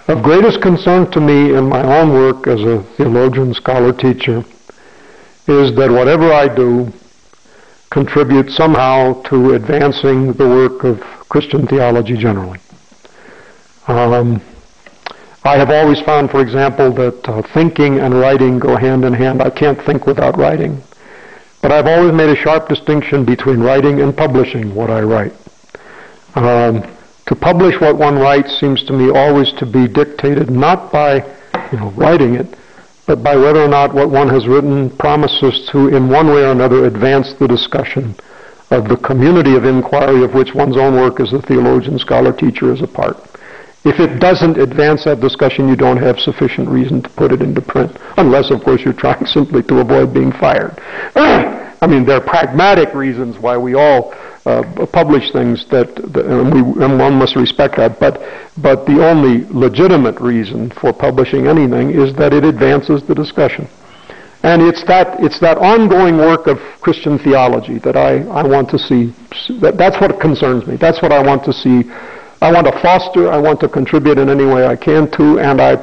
Of greatest concern to me in my own work as a theologian, scholar, teacher, is that whatever I do contributes somehow to advancing the work of Christian theology generally. I have always found, for example, that thinking and writing go hand in hand. I can't think without writing. But I've always made a sharp distinction between writing and publishing what I write. To publish what one writes seems to me always to be dictated not by, writing it, but by whether or not what one has written promises to, in one way or another, advance the discussion of the community of inquiry of which one's own work as a theologian, scholar, teacher is a part. If it doesn't advance that discussion, you don't have sufficient reason to put it into print, unless, of course, you're trying simply to avoid being fired. I mean, there are pragmatic reasons why we all publish things and one must respect that, but the only legitimate reason for publishing anything is that it advances the discussion. And it's that ongoing work of Christian theology that I want to see. That's what concerns me. That's what I want to see. I want to foster, I want to contribute in any way I can to, and I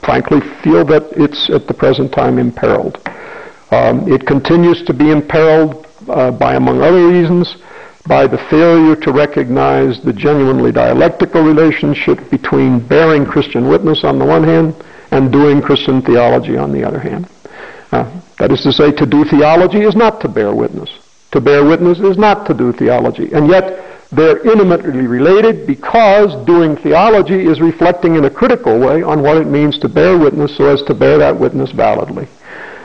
frankly feel that it's at the present time imperiled. It continues to be imperiled by, among other reasons, by the failure to recognize the genuinely dialectical relationship between bearing Christian witness on the one hand and doing Christian theology on the other hand. That is to say, to do theology is not to bear witness. To bear witness is not to do theology. And yet, they're intimately related because doing theology is reflecting in a critical way on what it means to bear witness so as to bear that witness validly.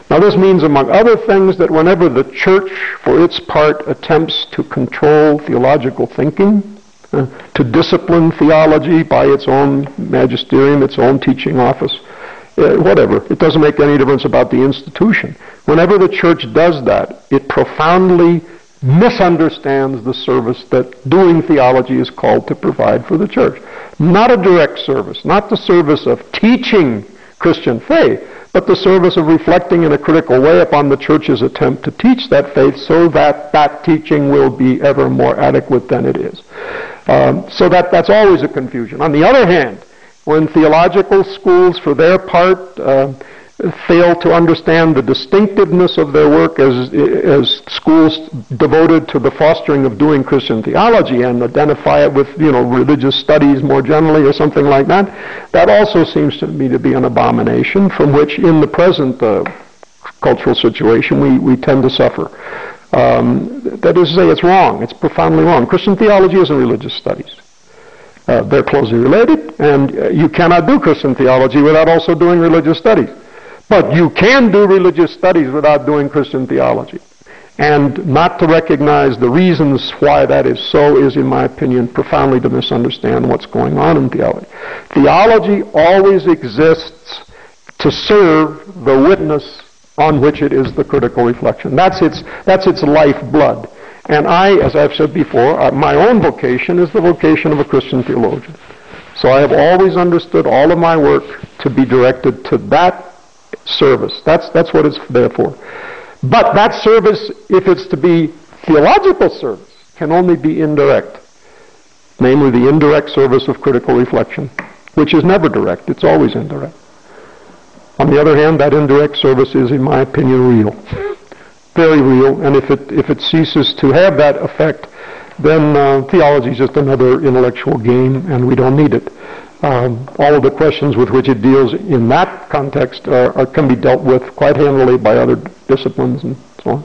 Now this means, among other things, that whenever the church, for its part, attempts to control theological thinking, to discipline theology by its own magisterium, its own teaching office, whatever, it doesn't make any difference about the institution. Whenever the church does that, it profoundly misunderstands the service that doing theology is called to provide for the church. Not a direct service, not the service of teaching Christian faith, but the service of reflecting in a critical way upon the church's attempt to teach that faith so that that teaching will be ever more adequate than it is. So that's always a confusion. On the other hand, when theological schools, for their part, fail to understand the distinctiveness of their work as schools devoted to the fostering of doing Christian theology and identify it with, religious studies more generally or something like that, that also seems to me to be an abomination from which in the present cultural situation we tend to suffer. That is to say, it's wrong. It's profoundly wrong. Christian theology isn't religious studies. They're closely related, and you cannot do Christian theology without also doing religious studies. But you can do religious studies without doing Christian theology. And not to recognize the reasons why that is so is, in my opinion, profoundly to misunderstand what's going on in theology. Theology always exists to serve the witness on which it is the critical reflection. That's its lifeblood. And I, as I've said before, my own vocation is the vocation of a Christian theologian. So I have always understood all of my work to be directed to that service. That's what it's there for. But that service, if it's to be theological service, can only be indirect. Namely, the indirect service of critical reflection, which is never direct. It's always indirect. On the other hand, that indirect service is, in my opinion, real. Very real. And if it ceases to have that effect, then theology is just another intellectual game, and we don't need it. All of the questions with which it deals in that context can be dealt with quite handily by other disciplines and so on.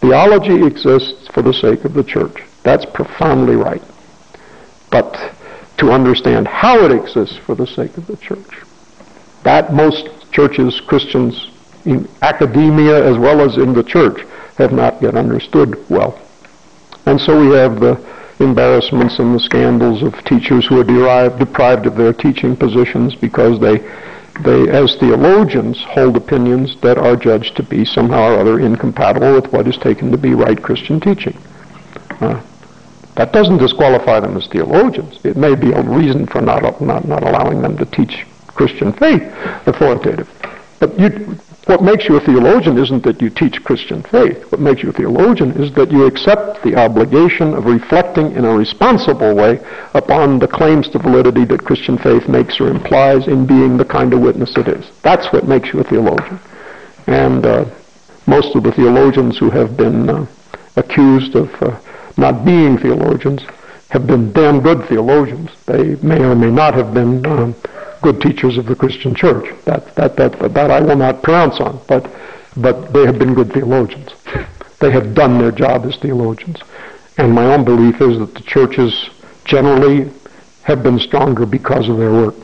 Theology exists for the sake of the church. That's profoundly right. But to understand how it exists for the sake of the church, that most churches, Christians, in academia as well as in the church, have not yet understood well. And so we have the embarrassments and the scandals of teachers who are deprived of their teaching positions because they, as theologians, hold opinions that are judged to be somehow or other incompatible with what is taken to be right Christian teaching. That doesn't disqualify them as theologians. It may be a reason for not allowing them to teach Christian faith authoritatively. But What makes you a theologian isn't that you teach Christian faith. What makes you a theologian is that you accept the obligation of reflecting in a responsible way upon the claims to validity that Christian faith makes or implies in being the kind of witness it is. That's what makes you a theologian. And most of the theologians who have been accused of not being theologians have been damn good theologians. They may or may not have been good teachers of the Christian church. That I will not pronounce on, but they have been good theologians. They have done their job as theologians. And my own belief is that the churches generally have been stronger because of their work.